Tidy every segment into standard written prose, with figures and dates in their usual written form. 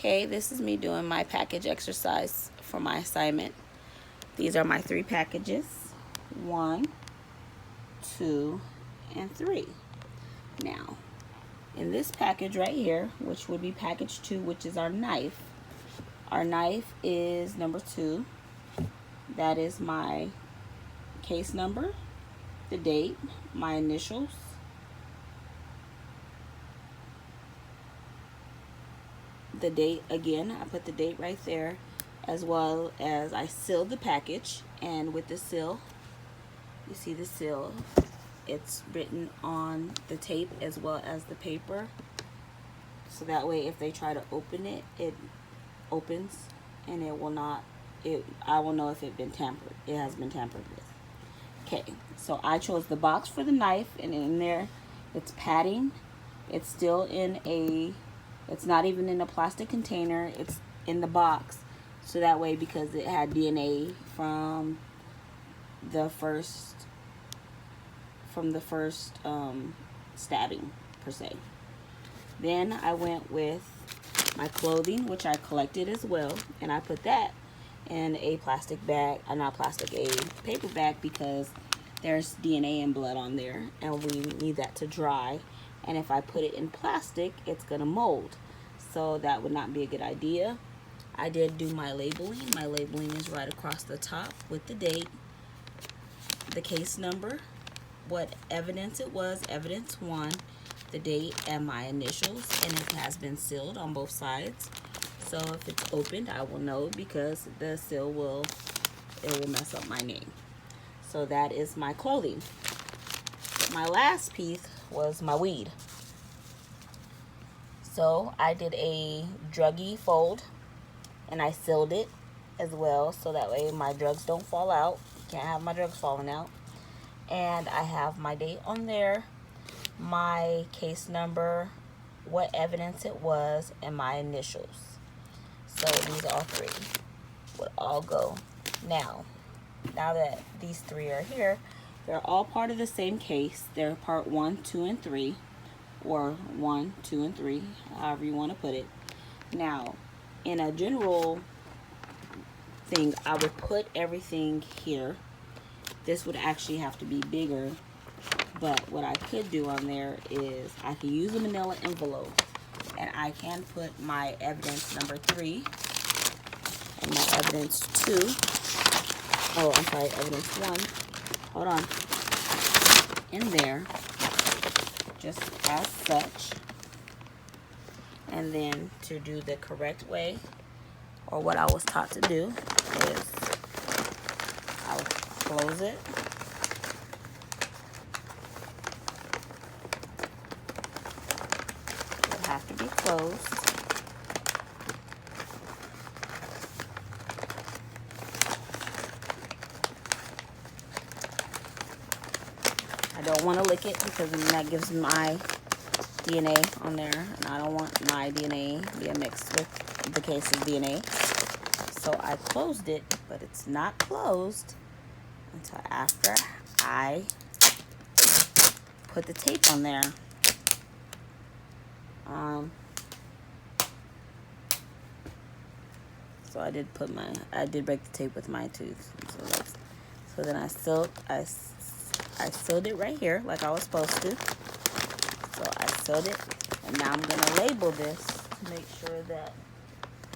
Okay, this is me doing my package exercise for my assignment. These are my 3 packages. 1, 2, and 3. Now, in this package right here, which would be package 2, which is our knife is number 2. That is my case number, the date, my initials, the date again, I put the date right there, as well as I sealed the package. And with the seal, you see the seal, it's written on the tape as well as the paper, so that way if they try to open it, it opens and it will not, I will know if it has been tampered with. Okay, so I chose the box for the knife, and in there it's padding. It's still it's not even in a plastic container, it's in the box, so that way, because it had DNA from the first stabbing per se. Then I went with my clothing, which I collected as well, and I put that in a plastic bag, a paper bag, because there's DNA and blood on there and we need that to dry. And if I put it in plastic, it's gonna mold, so that would not be a good idea. I did do my labeling. My labeling is right across the top with the date, the case number, what evidence it was, evidence 1, the date, and my initials, and it has been sealed on both sides. So if it's opened, I will know, because the seal will mess up my name. So that is my clothing. My last piece was my weed. So I did a druggie fold, and I sealed it as well, so that way my drugs don't fall out. Can't have my drugs falling out. And I have my date on there, my case number, what evidence it was, and my initials. So these all 3 would all go. Now that these 3 are here, they're all part of the same case. They're part 1, 2, and 3, or 1, 2, and 3, however you want to put it. Now, in a general thing, I would put everything here. This would actually have to be bigger, but what I could do on there is I can use a manila envelope, and I can put my evidence number 3 and my evidence 2. Oh, I'm sorry, evidence 1. Hold on. In there, just as such. And then to do the correct way, or what I was taught to do, is I would close it. It would have to be closed. I don't want to lick it, because then that gives my DNA on there, and I don't want my DNA to be mixed with the case's DNA. So I closed it, but it's not closed until after I put the tape on there. So I did break the tape with my tooth. So then I sealed it right here like I was supposed to. So I sealed it, and now I'm gonna label this to make sure that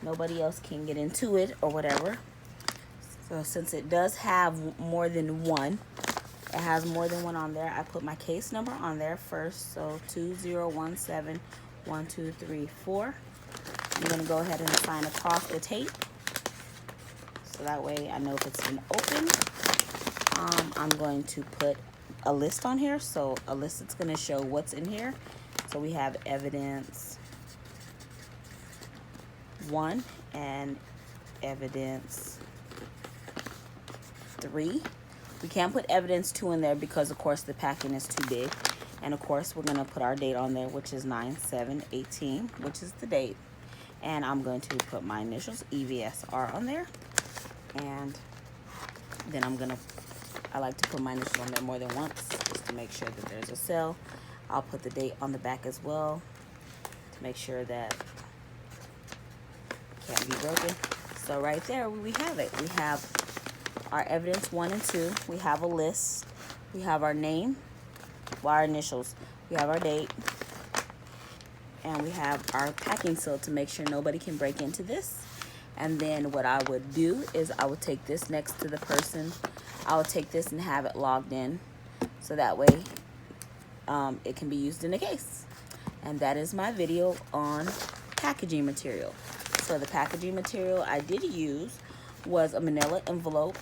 nobody else can get into it or whatever. So since it does have more than one, it has more than one on there, I put my case number on there first. So 20171234. I'm gonna go ahead and sign across the tape, so that way I know if it's been opened. I'm going to put a list on here, so a list that's going to show what's in here. So we have evidence 1 and evidence 3. We can't put evidence 2 in there because, of course, the packing is too big. And of course, we're going to put our date on there, which is 9/7/18, which is the date. And I'm going to put my initials, EVSR, on there. And then I like to put my initials on there more than once, just to make sure that there's a cell. I'll put the date on the back as well, to make sure that can't be broken. So right there we have it. We have our evidence 1 and 2. We have a list. We have our name, well, our initials. We have our date. And we have our packing seal to make sure nobody can break into this. And then what I would do is I would take this next to the person. I would take this and have it logged in, so that way it can be used in a case. And that is my video on packaging material. So the packaging material I did use was a manila envelope,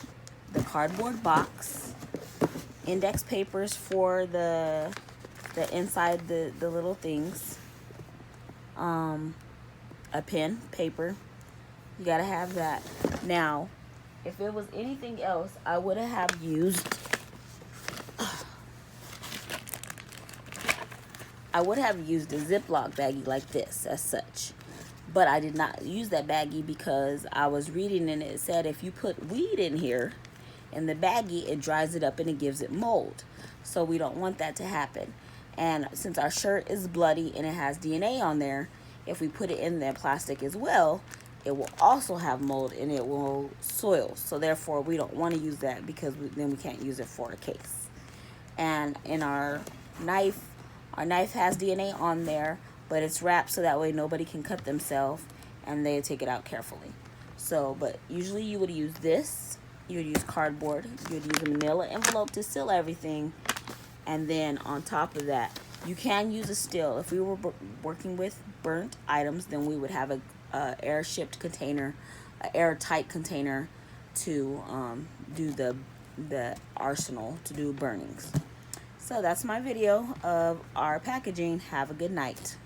the cardboard box, index papers for the inside the little things, a pen, paper. You gotta have that. Now, if it was anything else, I would have used a Ziploc baggie like this, as such. But I did not use that baggie because I was reading and it said if you put weed in here, in the baggie, it dries it up and it gives it mold. So we don't want that to happen. And since our shirt is bloody and it has DNA on there, if we put it in the plastic as well, it will also have mold and it will soil. So therefore we don't want to use that, because then we can't use it for a case. And in our knife has DNA on there, but it's wrapped so that way nobody can cut themselves and they take it out carefully. So, but usually you would use this. You would use cardboard. You would use a manila envelope to seal everything. And then on top of that, you can use a still. If we were working with burnt items, then we would have a air-shipped container, an airtight container to do the arsenal, to do burnings. So that's my video of our packaging. Have a good night.